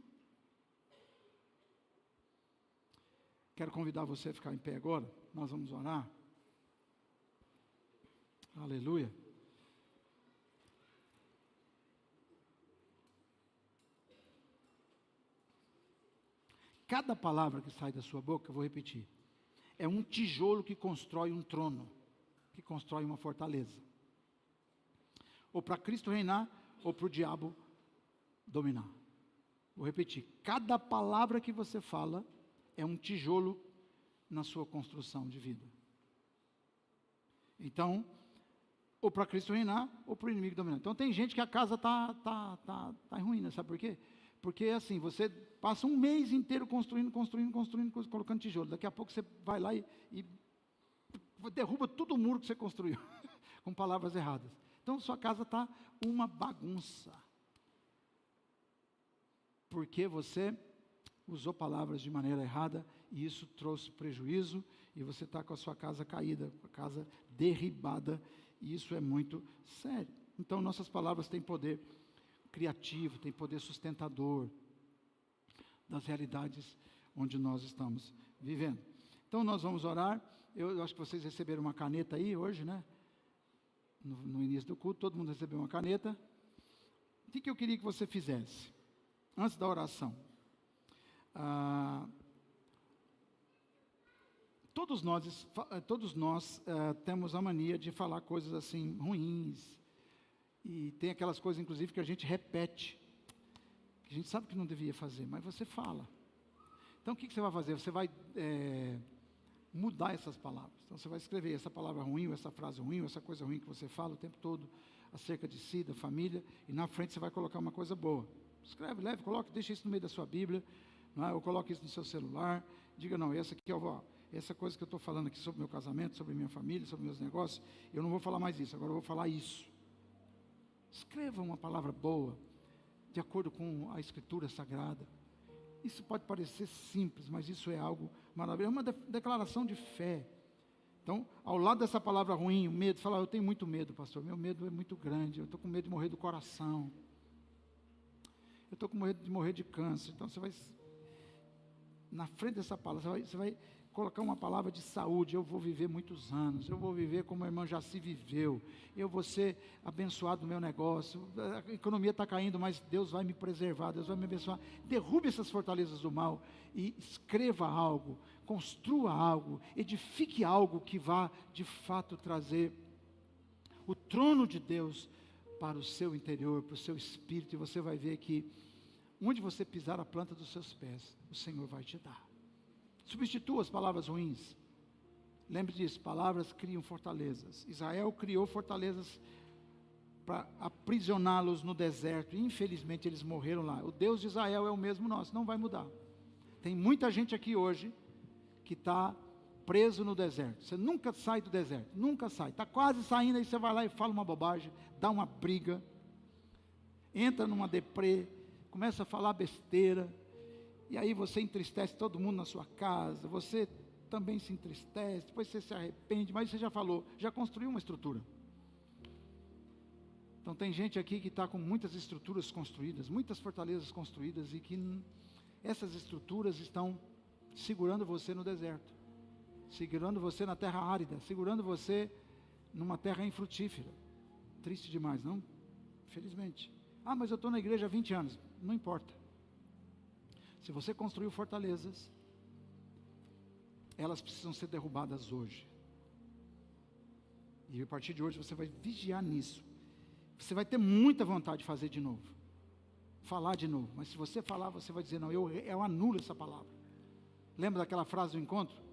Quero convidar você a ficar em pé agora. Nós vamos orar. Aleluia. Cada palavra que sai da sua boca, eu vou repetir, é um tijolo que constrói um trono, que constrói uma fortaleza. Ou para Cristo reinar, ou para o diabo dominar. Vou repetir, cada palavra que você fala é um tijolo na sua construção de vida. Então, ou para Cristo reinar, ou para o inimigo dominar. Então tem gente que a casa está em ruína, sabe por quê? Porque assim, você passa um mês inteiro construindo, colocando tijolo. Daqui a pouco você vai lá e derruba todo o muro que você construiu, com palavras erradas. Então sua casa está uma bagunça. Porque você usou palavras de maneira errada, e isso trouxe prejuízo, e você está com a sua casa caída, com a casa derribada, e isso é muito sério. Então nossas palavras têm poder criativo, têm poder sustentador das realidades onde nós estamos vivendo. Então nós vamos orar. Eu acho que vocês receberam uma caneta aí hoje, né? No início do culto, todo mundo recebeu uma caneta. O que eu queria que você fizesse? Antes da oração. Todos nós temos a mania de falar coisas assim ruins, e tem aquelas coisas inclusive que a gente repete, que a gente sabe que não devia fazer, mas você fala. Então o que você vai fazer? Você vai mudar essas palavras. Então você vai escrever essa palavra ruim, ou essa frase ruim, ou essa coisa ruim que você fala o tempo todo acerca de si, da família, e na frente você vai colocar uma coisa boa. Escreve, leve, coloque, deixa isso no meio da sua Bíblia, não é? Ou coloque isso no seu celular. Diga, não, essa aqui essa coisa que eu estou falando aqui sobre meu casamento, sobre minha família, sobre meus negócios, eu não vou falar mais isso, agora eu vou falar isso. Escreva uma palavra boa, de acordo com a Escritura Sagrada. Isso pode parecer simples, mas isso é algo maravilhoso, é uma declaração de fé. Então, ao lado dessa palavra ruim, o medo, fala, eu tenho muito medo, pastor, meu medo é muito grande, eu estou com medo de morrer do coração, eu estou com medo de morrer de câncer. Então, você vai, na frente dessa palavra, você vai colocar uma palavra de saúde, eu vou viver muitos anos, eu vou viver como a irmã Jaci viveu, eu vou ser abençoado no meu negócio, a economia está caindo, mas Deus vai me preservar, Deus vai me abençoar. Derrube essas fortalezas do mal e escreva algo, construa algo, edifique algo que vá de fato trazer o trono de Deus para o seu interior, para o seu espírito, e você vai ver que onde você pisar a planta dos seus pés, o Senhor vai te dar. Substitua as palavras ruins. Lembre disso, palavras criam fortalezas. Israel criou fortalezas para aprisioná-los no deserto, e infelizmente eles morreram lá. O Deus de Israel é o mesmo nosso, não vai mudar. Tem muita gente aqui hoje que está preso no deserto. Você nunca sai do deserto, nunca sai. Está quase saindo, aí você vai lá e fala uma bobagem, dá uma briga, entra numa deprê, começa a falar besteira, e aí você entristece todo mundo na sua casa, você também se entristece, depois você se arrepende, mas você já falou, já construiu uma estrutura. Então tem gente aqui que está com muitas estruturas construídas, muitas fortalezas construídas, e que essas estruturas estão segurando você no deserto, segurando você na terra árida, segurando você numa terra infrutífera. Triste demais, não? Infelizmente. Ah, mas eu estou na igreja há 20 anos. Não importa. Se você construiu fortalezas, elas precisam ser derrubadas hoje. E a partir de hoje você vai vigiar nisso. Você vai ter muita vontade de fazer de novo, falar de novo. Mas se você falar, você vai dizer, não, eu anulo essa palavra. Lembra daquela frase do encontro?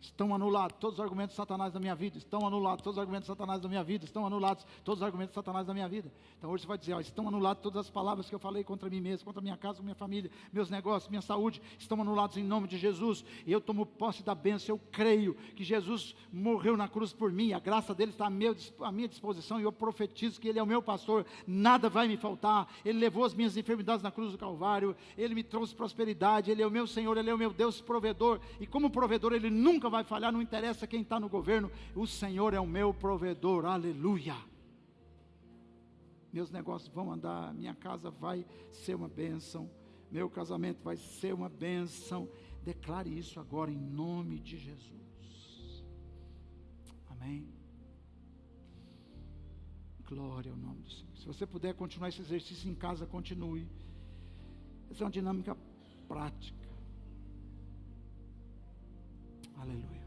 Estão anulados todos os argumentos de Satanás da minha vida. Estão anulados todos os argumentos de Satanás da minha vida. Estão anulados todos os argumentos de Satanás da minha vida. Então hoje você vai dizer, ó, estão anulados todas as palavras que eu falei contra mim mesmo, contra minha casa, minha família, meus negócios, minha saúde. Estão anulados em nome de Jesus. E eu tomo posse da bênção. Eu creio que Jesus morreu na cruz por mim. A graça dele está à minha disposição. E eu profetizo que ele é o meu pastor. Nada vai me faltar. Ele levou as minhas enfermidades na cruz do Calvário. Ele me trouxe prosperidade. Ele é o meu Senhor. Ele é o meu Deus provedor. E como provedor, ele nunca vai falhar, não interessa quem está no governo, o Senhor é o meu provedor, aleluia. Meus negócios vão andar, minha casa vai ser uma bênção, meu casamento vai ser uma bênção. Declare isso agora em nome de Jesus, amém. Glória ao nome do Senhor. Se você puder continuar esse exercício em casa, continue. Essa é uma dinâmica prática, aleluia.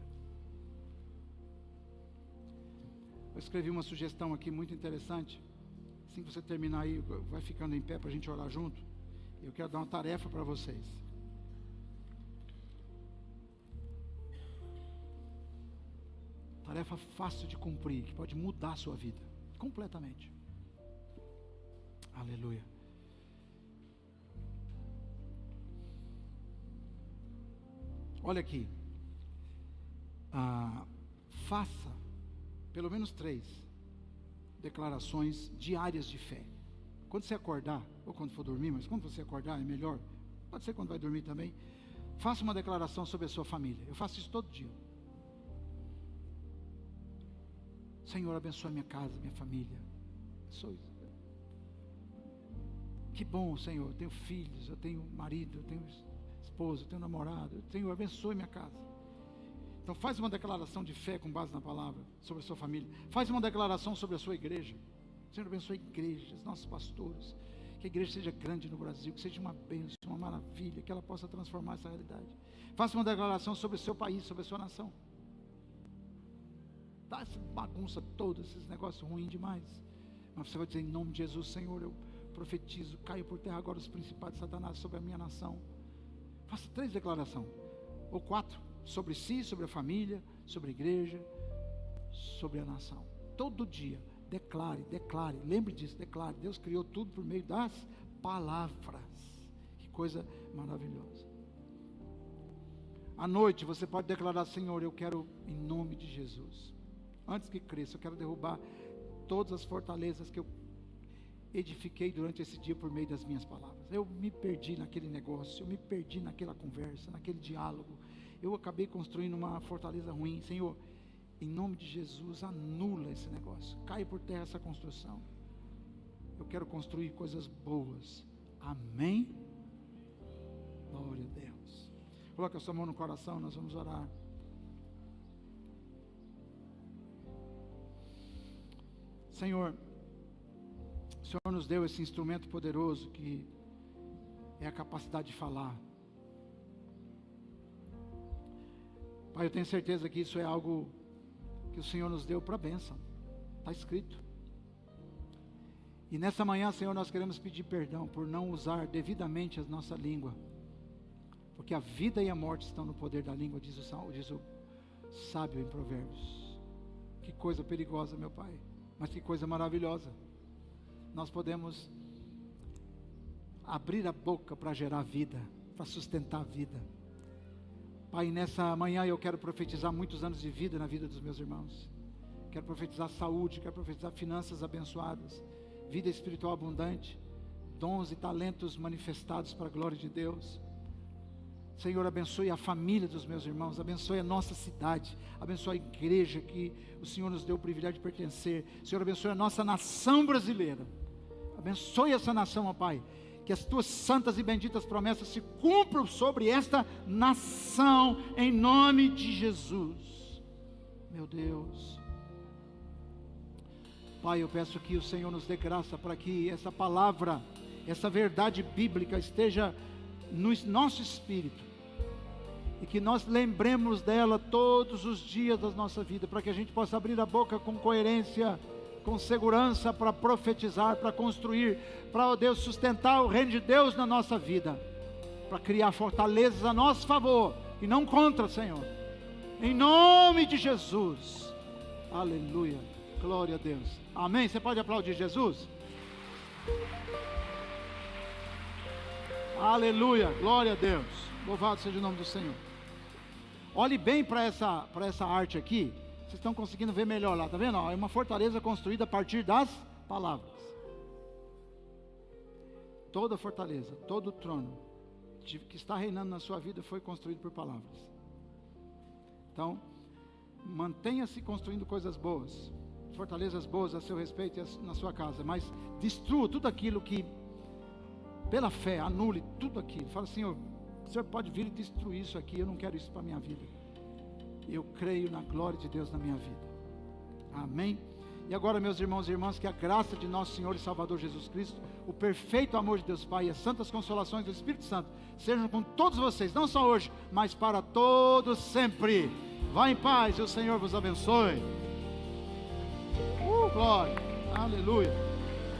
Eu escrevi uma sugestão aqui muito interessante. Assim que você terminar aí, vai ficando em pé para a gente orar junto. Eu quero dar uma tarefa para vocês. Tarefa fácil de cumprir, que pode mudar a sua vida completamente. Aleluia. Olha aqui. Faça pelo menos 3 declarações diárias de fé. Quando você acordar, ou quando for dormir, mas quando você acordar é melhor, pode ser quando vai dormir também, faça uma declaração sobre a sua família. Eu faço isso todo dia. Senhor, abençoa minha casa, minha família. Que bom, Senhor, eu tenho filhos, eu tenho marido, eu tenho esposa, eu tenho namorado. Senhor, abençoe minha casa. Então faz uma declaração de fé com base na palavra sobre a sua família. Faz uma declaração sobre a sua igreja. Senhor, abençoe a igreja, os nossos pastores. Que a igreja seja grande no Brasil, que seja uma bênção, uma maravilha, que ela possa transformar essa realidade. Faça uma declaração sobre o seu país, sobre a sua nação. Tá essa bagunça toda, esses negócios ruins demais. Mas você vai dizer em nome de Jesus, Senhor, eu profetizo, caio por terra agora os principados de Satanás sobre a minha nação. Faça 3 declarações, ou 4. Sobre si, sobre a família, sobre a igreja, sobre a nação. Todo dia, declare, lembre disso, declare. Deus criou tudo por meio das palavras. Que coisa maravilhosa. À noite você pode declarar: Senhor, eu quero, em nome de Jesus, antes que cresça, eu quero derrubar todas as fortalezas que eu edifiquei durante esse dia por meio das minhas palavras. Eu me perdi naquele negócio, eu me perdi naquela conversa, naquele diálogo, eu acabei construindo uma fortaleza ruim. Senhor, em nome de Jesus, anula esse negócio, cai por terra essa construção. Eu quero construir coisas boas. Amém? Glória a Deus. Coloque a sua mão no coração, nós vamos orar. Senhor, o Senhor nos deu esse instrumento poderoso que é a capacidade de falar. Pai, eu tenho certeza que isso é algo que o Senhor nos deu para a bênção. Está escrito. E nessa manhã, Senhor, nós queremos pedir perdão por não usar devidamente a nossa língua. Porque a vida e a morte estão no poder da língua, diz o sábio em Provérbios. Que coisa perigosa, meu Pai. Mas que coisa maravilhosa. Nós podemos abrir a boca para gerar vida, para sustentar a vida. Pai, nessa manhã eu quero profetizar muitos anos de vida na vida dos meus irmãos. Quero profetizar saúde, quero profetizar finanças abençoadas, vida espiritual abundante, dons e talentos manifestados para a glória de Deus. Senhor, abençoe a família dos meus irmãos, abençoe a nossa cidade, abençoe a igreja que o Senhor nos deu o privilégio de pertencer. Senhor, abençoe a nossa nação brasileira. Abençoe essa nação, ó Pai, que as tuas santas e benditas promessas se cumpram sobre esta nação, em nome de Jesus. Meu Deus, Pai, eu peço que o Senhor nos dê graça para que essa palavra, essa verdade bíblica esteja no nosso espírito, e que nós lembremos dela todos os dias da nossa vida, para que a gente possa abrir a boca com coerência, com segurança, para profetizar, para construir, para, ó Deus, sustentar o reino de Deus na nossa vida, para criar fortalezas a nosso favor e não contra, Senhor, em nome de Jesus. Aleluia, glória a Deus, amém. Você pode aplaudir Jesus? Aleluia, glória a Deus, louvado seja o nome do Senhor. Olhe bem para essa arte aqui. Vocês estão conseguindo ver melhor lá, está vendo? É uma fortaleza construída a partir das palavras. Toda fortaleza, todo trono que está reinando na sua vida foi construído por palavras. Então, mantenha-se construindo coisas boas, fortalezas boas a seu respeito e na sua casa, mas destrua tudo aquilo que, pela fé, anule tudo aquilo. Fala assim: o Senhor pode vir e destruir isso aqui, eu não quero isso para a minha vida. Eu creio na glória de Deus na minha vida. Amém? E agora, meus irmãos e irmãs, que a graça de nosso Senhor e Salvador Jesus Cristo, o perfeito amor de Deus Pai e as santas consolações do Espírito Santo sejam com todos vocês, não só hoje, mas para todos sempre. Vá em paz e o Senhor vos abençoe. Glória, aleluia.